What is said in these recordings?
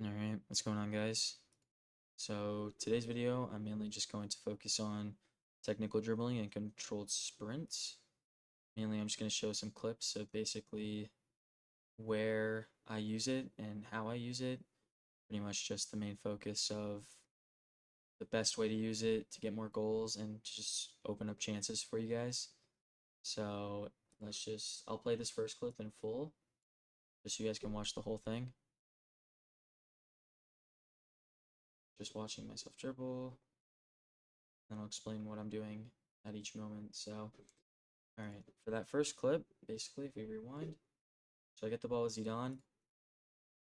Alright, what's going on, guys? So today's video, I'm mainly just going to focus on technical dribbling and controlled sprints. Mainly, I'm just going to show some clips of basically where I use it and how I use it. Pretty much just the main focus of the best way to use it to get more goals and to just open up chances for you guys. So I'll play this first clip in full, just so you guys can watch the whole thing. Just watching myself dribble. Then I'll explain what I'm doing at each moment. So, all right, for that first clip, basically, if we rewind, so I get the ball with Zidane.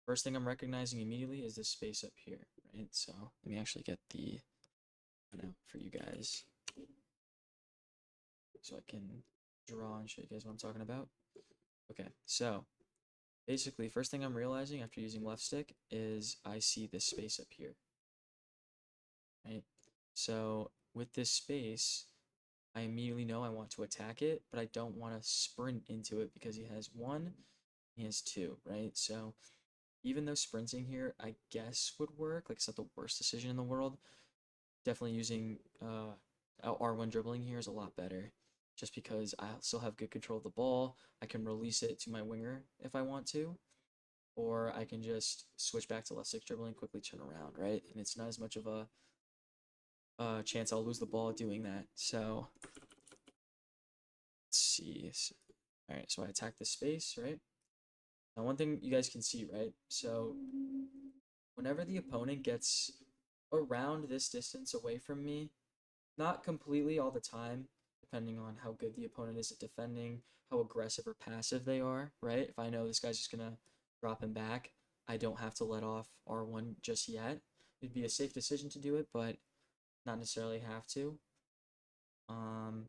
First thing I'm recognizing immediately is this space up here, right? So let me actually get the out for you guys so I can draw and show you guys what I'm talking about. Okay, so basically, first thing I'm realizing after using left stick is I see this space up here, right? So with this space, I immediately know I want to attack it, but I don't want to sprint into it because he has one, he has two, right? So even though sprinting here, I guess would work, like it's not the worst decision in the world, definitely using R1 dribbling here is a lot better just because I still have good control of the ball. I can release it to my winger if I want to, or I can just switch back to left stick dribbling, quickly turn around, right? And it's not as much of a chance I'll lose the ball doing that. So let's see. All right, so I attack the space, right? Now, one thing you guys can see, right? So whenever the opponent gets around this distance away from me, not completely all the time, depending on how good the opponent is at defending, how aggressive or passive they are, right? If I know this guy's just gonna drop him back, I don't have to let off R1 just yet. It'd be a safe decision to do it, but not necessarily have to. Um,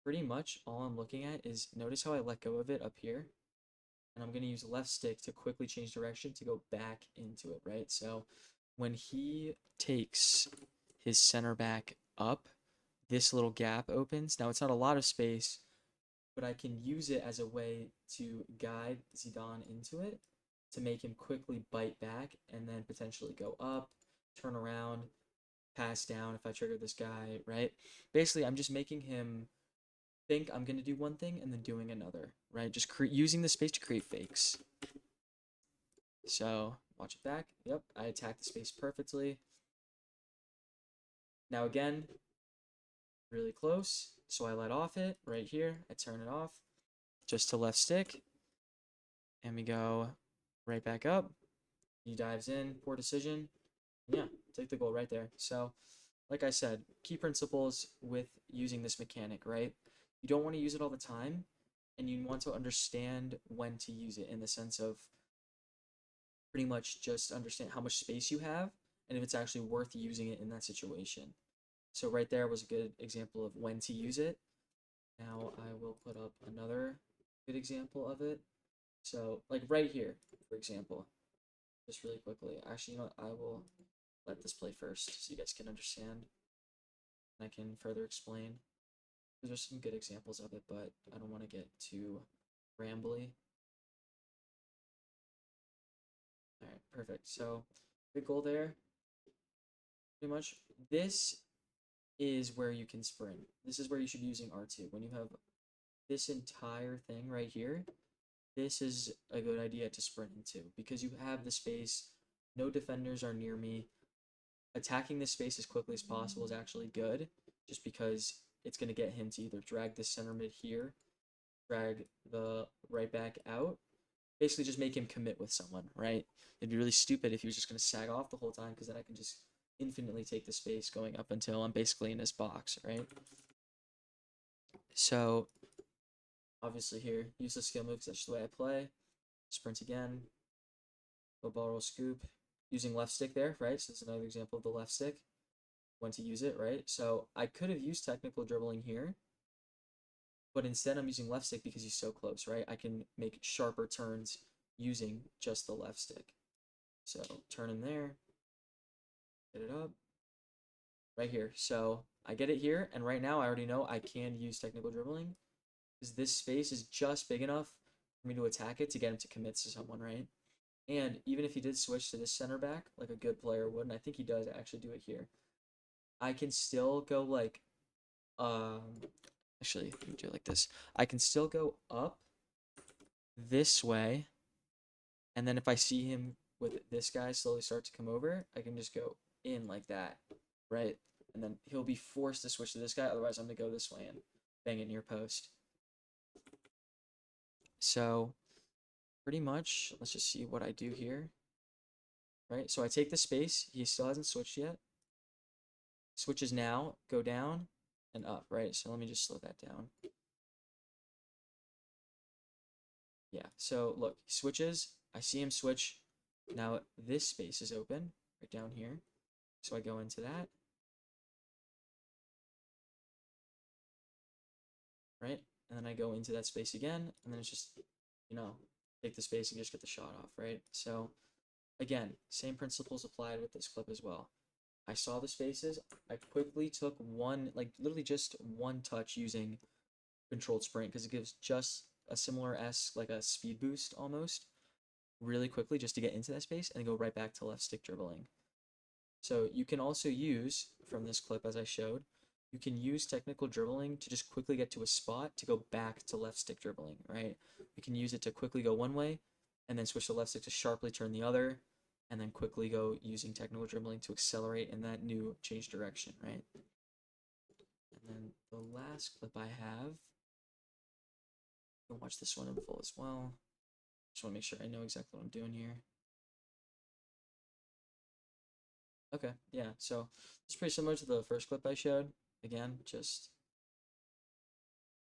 Pretty much all I'm looking at is notice how I let go of it up here. And I'm going to use left stick to quickly change direction to go back into it, right? So when he takes his center back up, this little gap opens. Now it's not a lot of space, but I can use it as a way to guide Zidane into it to make him quickly bite back and then potentially go up, turn around, pass down if I trigger this guy, right? Basically, I'm just making him think I'm going to do one thing and then doing another, right? Just using the space to create fakes. So watch it back. Yep, I attacked the space perfectly. Now again, really close. So I let off it right here. I turn it off just to left stick. And we go right back up. He dives in, poor decision. Yeah, take the goal right there. So, like I said, key principles with using this mechanic, right? You don't want to use it all the time, and you want to understand when to use it in the sense of pretty much just understand how much space you have and if it's actually worth using it in that situation. So right there was a good example of when to use it. Now I will put up another good example of it. So like right here, for example, just really quickly. Actually, you know what? I will let this play first so you guys can understand and I can further explain. There's some good examples of it, but I don't want to get too rambly. All right, perfect. So big goal there. Pretty much this is where you can sprint. This is where you should be using R2. When you have this entire thing right here, this is a good idea to sprint into because you have the space. No defenders are near me. Attacking this space as quickly as possible is actually good just because it's going to get him to either drag this center mid here, drag the right back out, basically just make him commit with someone, right? It'd be really stupid if he was just going to sag off the whole time because then I can just infinitely take the space going up until I'm basically in his box, right? So obviously here, use the skill move because that's just the way I play. Sprint again, go ball roll scoop, using left stick there, right? So it's another example of the left stick, when to use it, right? So I could have used technical dribbling here, but instead I'm using left stick because he's so close, right? I can make sharper turns using just the left stick. So turn him there, get it up, right here. So I get it here, and right now I already know I can use technical dribbling because this space is just big enough for me to attack it to get him to commit to someone, right? And even if he did switch to this center back, like a good player would, and I think he does actually do it here, I can still go like, actually, let me do it like this. I can still go up this way, and then if I see him with this guy slowly start to come over, I can just go in like that, right? And then he'll be forced to switch to this guy, otherwise I'm gonna go this way and bang it near post. So pretty much, let's just see what I do here, right? So I take the space, he still hasn't switched yet. Switches now, go down and up, right? So let me just slow that down. Yeah, so look, he switches, I see him switch. Now this space is open right down here. So I go into that, right? And then I go into that space again, and then it's just, take the space and just get the shot off, right? So again, same principles applied with this clip as well. I saw the spaces, I quickly took one, like literally just one touch using controlled sprint because it gives just a similar like a speed boost almost, really quickly just to get into that space and then go right back to left stick dribbling. So you can also use, from this clip as I showed, you can use technical dribbling to just quickly get to a spot to go back to left stick dribbling, right? You can use it to quickly go one way and then switch the left stick to sharply turn the other and then quickly go using technical dribbling to accelerate in that new change direction, right? And then the last clip I have, you can watch this one in full as well. Just want to make sure I know exactly what I'm doing here. Okay, yeah, so it's pretty similar to the first clip I showed. Again, just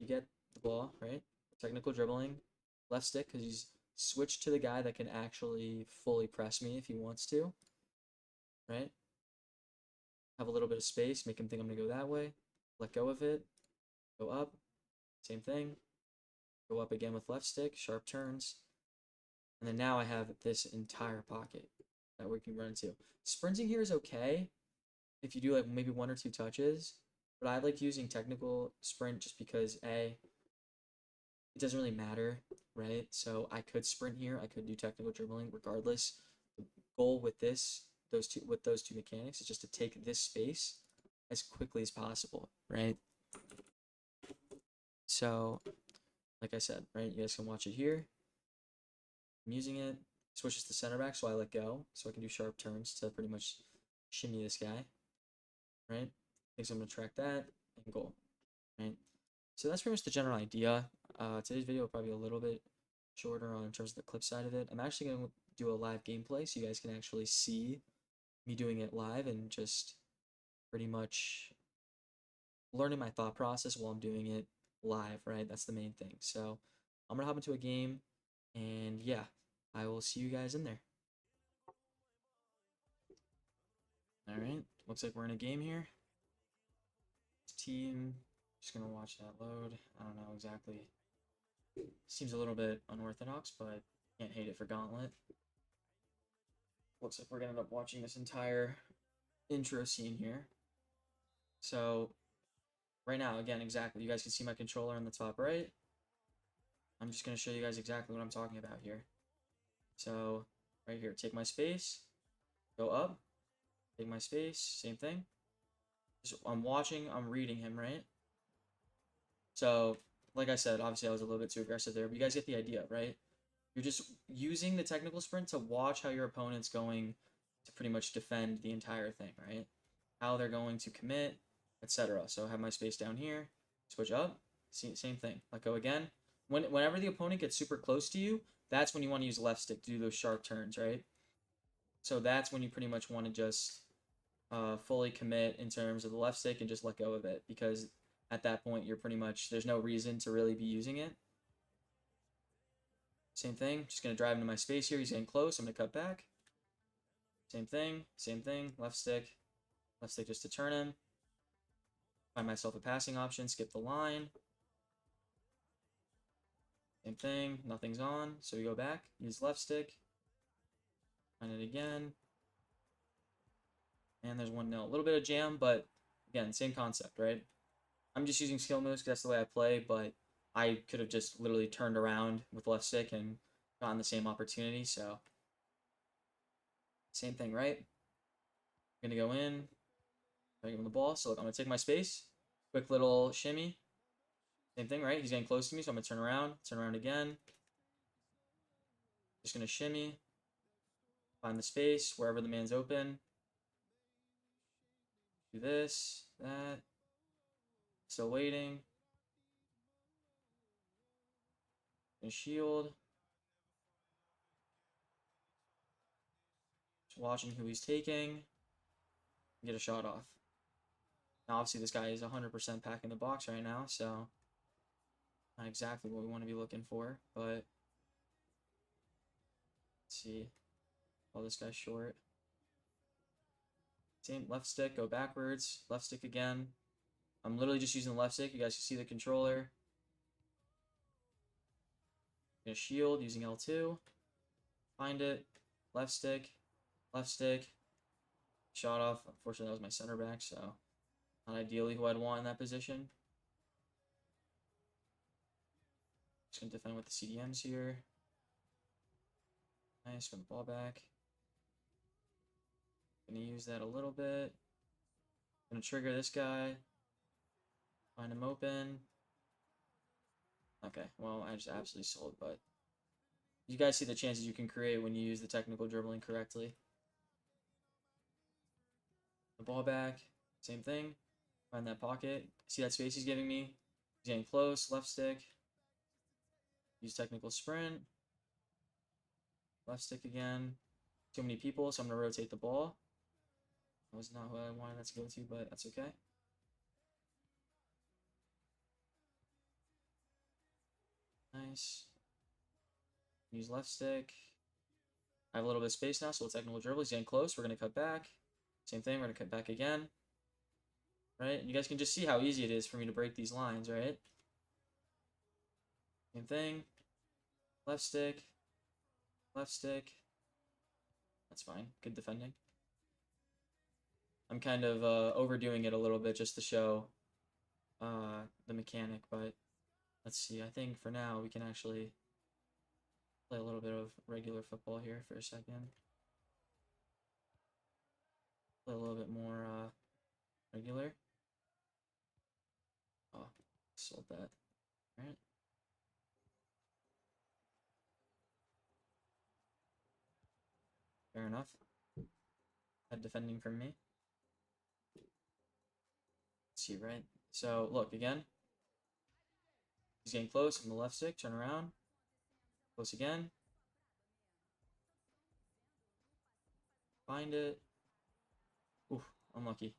you get the ball, right? Technical dribbling, left stick, because he's switched to the guy that can actually fully press me if he wants to, right? Have a little bit of space, make him think I'm going to go that way, let go of it, go up, same thing, go up again with left stick, sharp turns, and then now I have this entire pocket that we can run into. Sprinting here is okay if you do like maybe one or two touches, but I like using technical sprint just because A, it doesn't really matter, right? So I could sprint here, I could do technical dribbling regardless. The goal with those two mechanics is just to take this space as quickly as possible, right? So, like I said, right, you guys can watch it here. I'm using it, switches to center back, so I let go, so I can do sharp turns to pretty much shimmy this guy, right? I think so I'm gonna track that and goal, right? So that's pretty much the general idea. Today's video will probably be a little bit shorter on in terms of the clip side of it. I'm actually going to do a live gameplay so you guys can actually see me doing it live and just pretty much learning my thought process while I'm doing it live, right? That's the main thing. So I'm going to hop into a game and yeah, I will see you guys in there. All right, looks like we're in a game here. Team, just going to watch that load. I don't know exactly. Seems a little bit unorthodox, but can't hate it for Gauntlet. Looks like we're gonna end up watching this entire intro scene here. So right now, again, exactly, you guys can see my controller on the top right. I'm just gonna show you guys exactly what I'm talking about here. So right here, take my space, go up, take my space, same thing. So I'm watching, I'm reading him, right? So like I said, obviously I was a little bit too aggressive there, but you guys get the idea, right? You're just using the technical sprint to watch how your opponent's going to pretty much defend the entire thing, right? How they're going to commit, etc. So I have my space down here, switch up, same thing. Let go again. Whenever the opponent gets super close to you, that's when you want to use left stick to do those sharp turns, right? So that's when you pretty much want to just fully commit in terms of the left stick and just let go of it, because at that point you're pretty much, there's no reason to really be using it. Same thing, just going to drive into my space here. He's getting close. I'm going to cut back. Same thing, left stick just to turn him. Find myself a passing option, skip the line. Same thing, nothing's on, so we go back, use left stick. Find it again. And there's 1-0. A little bit of jam, but again, same concept, right? I'm just using skill moves because that's the way I play, but I could have just literally turned around with left stick and gotten the same opportunity, so Same thing, right? I'm gonna go in, I give him the ball. So look, I'm gonna take my space, quick little shimmy. Same thing, right? He's getting close to me, so I'm gonna turn around again. Just gonna shimmy, find the space wherever the man's open. Do this, that. Still waiting. Gonna shield. Just watching who he's taking. Get a shot off. Now, obviously, this guy is 100% packing the box right now, so not exactly what we want to be looking for, but let's see. Oh, this guy's short. Same left stick, go backwards. Left stick again. I'm literally just using the left stick. You guys can see the controller. Gonna shield using L2. Find it. Left stick. Left stick. Shot off. Unfortunately, that was my center back, so not ideally who I'd want in that position. Just gonna defend with the CDMs here. Nice, win the ball back. Gonna use that a little bit. Gonna trigger this guy. Find him open. Okay, well, I just absolutely sold, but you guys see the chances you can create when you use the technical dribbling correctly. The ball back, same thing. Find that pocket. See that space he's giving me? He's getting close, left stick. Use technical sprint. Left stick again. Too many people, so I'm gonna rotate the ball. That was not who I wanted that to go to, but that's okay. Nice. Use left stick. I have a little bit of space now, so we'll technical dribble. He's getting close. We're gonna cut back. Same thing, we're gonna cut back again. Right? And you guys can just see how easy it is for me to break these lines, right? Same thing. Left stick. Left stick. That's fine. Good defending. I'm kind of overdoing it a little bit just to show the mechanic, but let's see. I think for now we can actually play a little bit of regular football here for a second. Play a little bit more regular. Oh, sold that. All right. Fair enough. Had defending from me. Let's see, right? So look again. He's getting close. I'm the left stick. Turn around. Close again. Find it. Oof, unlucky.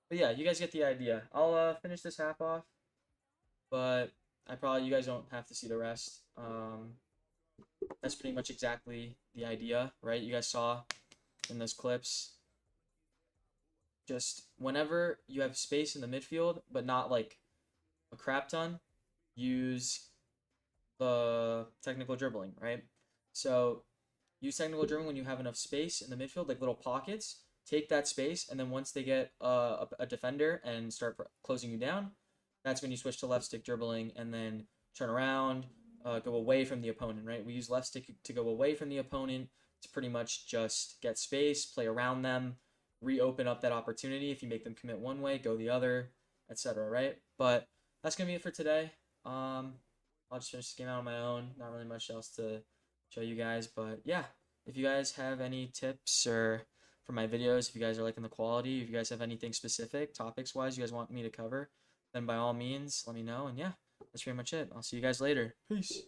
But yeah, you guys get the idea. I'll finish this half off, but you guys don't have to see the rest. That's pretty much exactly the idea, right? You guys saw in those clips. Just whenever you have space in the midfield, but not like a crap ton, use the technical dribbling, right? So use technical dribbling when you have enough space in the midfield, like little pockets. Take that space, and then once they get a defender and start closing you down, that's when you switch to left stick dribbling and then turn around, go away from the opponent, right? We use left stick to go away from the opponent to pretty much just get space, play around them, reopen up that opportunity. If you make them commit one way, go the other, etc., right? But that's going to be it for today. I'll just finish this game out on my own. Not really much else to show you guys, but yeah, if you guys have any tips or for my videos, if you guys are liking the quality, if you guys have anything specific, topics-wise, you guys want me to cover, then by all means, let me know. And yeah, that's pretty much it. I'll see you guys later. Peace.